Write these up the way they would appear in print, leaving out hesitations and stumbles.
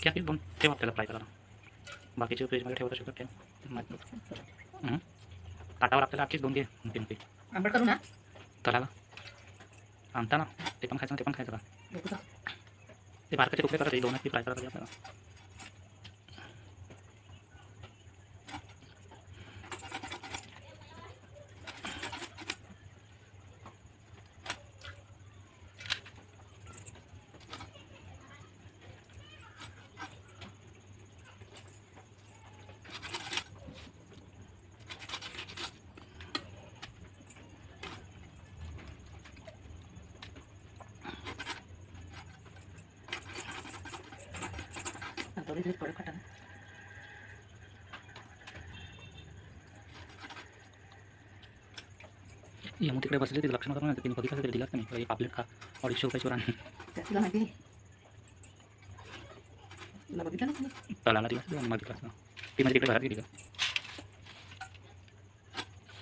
बाकी आपली 2 ठेव आपल्याला फ्राय करायला. बाकीचे फ्रीजमध्ये ठेवत असेल तर ठेव. ताटावर आपल्याला अख्खीच 2 घे. 3 पीठ आंबट करू ना तळाला आणता ना, ते पण खायचं ना, ते पण खायचं का? बघू का ते बारकाचे तुकडे करायचे, 2 पीठ फ्राय करायचे आपल्याला. थोडी कडक खाटा ना यमू तिकडे बसले, तिथे लक्ष नका, तिने बघितलं तरी दिलाच नाही. एक पापलेट खा, 250 रुपयाची वर आणली. तुला माहिती आहे तुला बघितलं ना तुम्ही तळाला दिला मग दिला ती म्हणजे तिकडे घरात गेली का?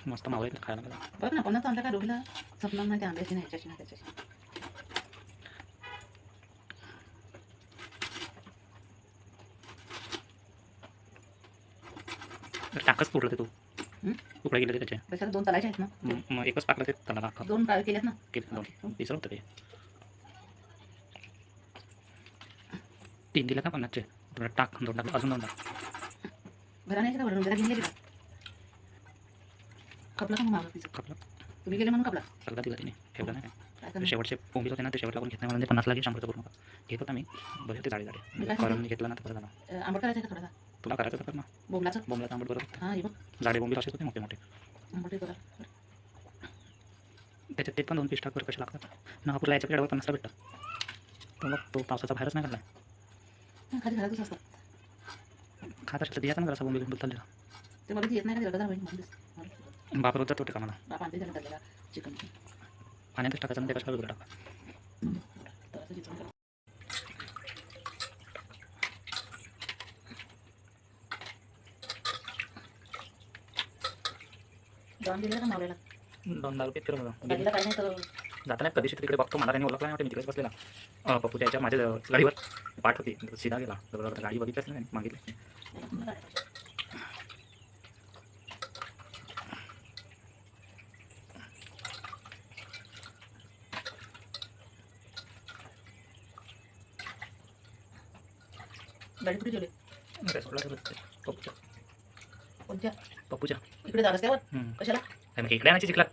मस्त मावळे खायला मला. बघ ना कोणाचं आमच्या काय डोकीला सपना नाही, त्या आंब्याची नाही, ह्याच्याशी नाही, त्याच्याशी. टाकच पुरलं ते तू तुकडे गेले त्याचे. कशाला 2 तलायचे आहेत ना, मग एकच टाकलं ते तळाला अख्खा. 2 काळ केलेत ना. केलं 2 तिसरं होतं ते. 3 दिलं का 50चे? टाक 2 टाकलं, अजून 2 टाक. घराने का भरून जरा घेऊन गेली का कपला का मागं तिचं खपलं तुम्ही गेले म्हणून कपला सगळं दिलं तिने, ठेवलं नाही काय काय. करणार? शेवटचे पोंबील होते ना, ते शेवट लागून घेत नाही, म्हणजे 50 लागेल 100चं पूर्ण घेत होता मी. बरे होते जाडे जाडे, करून घेतलं ना तर बरं झालं. आंबट करायचं का थोडासा तुला करायचं तर कर ना. बोंबलाचं. बोंबलाचं आंबट बरोबर. हां हे बघ जाडे बोंबील असेच होते मोठे मोठे. आंबट करा त्याच्यात ते पण 2 पीस टाकवर कसे लागतात ना. आपला याच्या पेडावर 50ला भेटतं. तो मग तो पावसाचा बाहेरच नाही काढला. खाली घरातच असतात. खात असेल तर द्यायचा ना जरासा बोंबील बदललेला. ते मला येत नाही का जरा होईल बाप रोजचा तो टिका मला. बाप आणते त्याला त्याला चिकन पाण्यातच टाकायचं, ते कशाला वेगळं टाका. थोडंसं चिकन करा. जाऊन दिलं का मावलेला 2 रुपये फिरवलं गाडीला काय नाही तर जाता नाही. कधीशी तिकडे बघतो, मला त्यांनी ओळखला नाही वाटतं. मी तिकडेच बसलेला पप्पूच्या याच्या माझ्या गाडीवर पाठ होती, सीधा गेला. बरोबर गाडी बघितलीच नाही, मागितली. गाडी कुठे ठेवली पप्पूच्या कोणत्या पप्पूच्या इकडे जा रस्त्यावर कशाला इकडे आणायची चिखलात.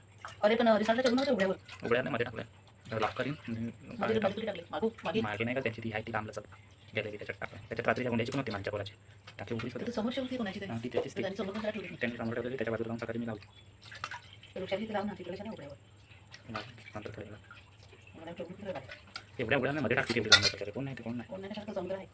अरे पण रिसॉर्टला ठेवून नव्हतं उघड्यावर उघड्या नाही मध्ये टाकलं, लॉक करीन. मध्ये टाकले मागू मागे मागे नाही का त्याची ती आहे ती लांबलच गेलेली, त्याच्यात टाकलं. त्याच्यात रात्रीच्या गुंड्याची पण होती माझ्या पोराची, टाकली उघडीच होती. तिथे समोर ठेवली कोणाची तरी ती त्याचीच ती त्याची समोर पण ठेवली त्यांनी समोर ठेवलेली, त्याच्या बाजूला जाऊन सकाळी मी लावली. वृक्षाची लावून तिकडे नाही उघड्यावर नंतर ठेवलेलं. उघड्यावर ठेवून तिकडे टाक. एवढ्या उघड्या मध्ये टाकली तेवढी लांब त्याच्यात. कोण नाही ते कोण नाही. कोण नाही सारखं समुद्र आहे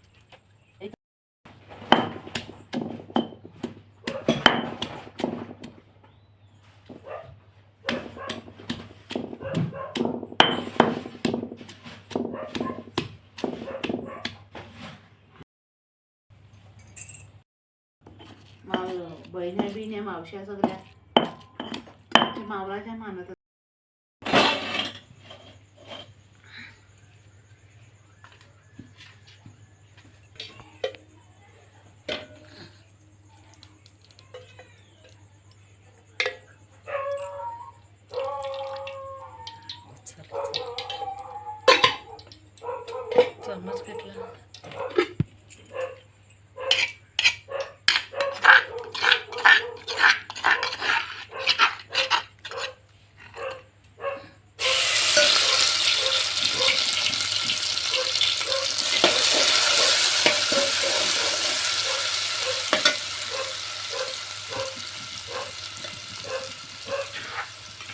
बहिण्या बिण्या मावश्या सगळ्या मावळाच्या मानत चम्मच घेतला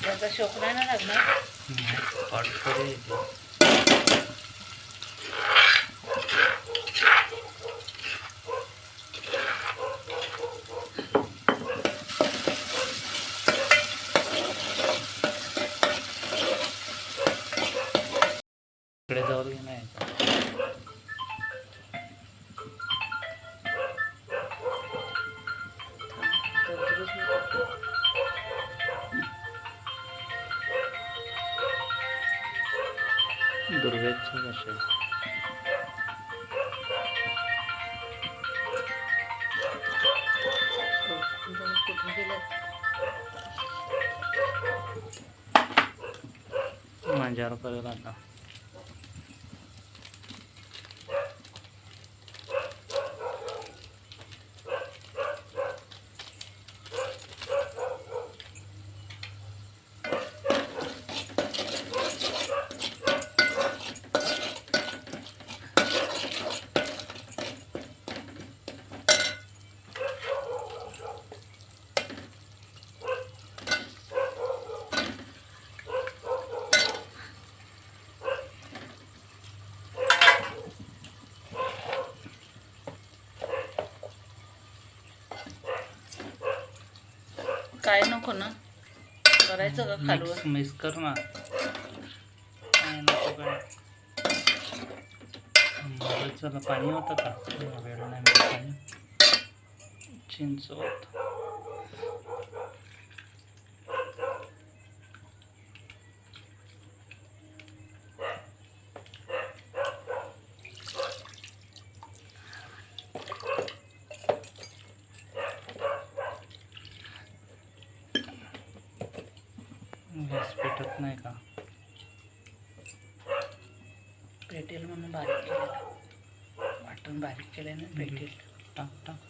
त्याचा शोक नाही ना लागणार इकडे जाऊ नाही. दुर्वेदचं असेल. उजारो करेल आता. काय नको ना करायचं का खालवर. मिक्स कर ना. काय नको काय. चला पाणी होतं का वेळ नाही मिळत पाणी. चिंच होत. गॅस पेटत नाही का. पेटेल म्हणून बारीक केलेलं. वाटण बारीक केल्याने पेटेल. टाक टाक.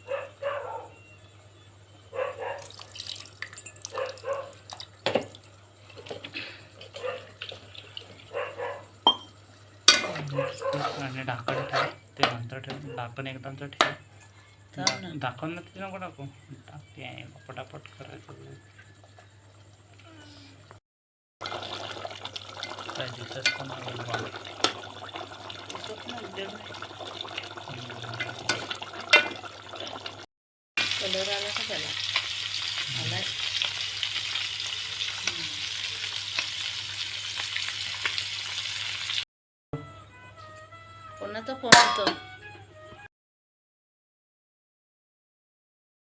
आणि ढाकण ठेव. ते नंतर ठेव. ढाकण एकदमच ठेव. थांब ना. ढाकण नक्की नको टाकू. टाक ते आहे पटापट करायचं. काय दिसत पण नाही बा. कलर आला का त्याला. आलाय. कोणाचा फोन होतो.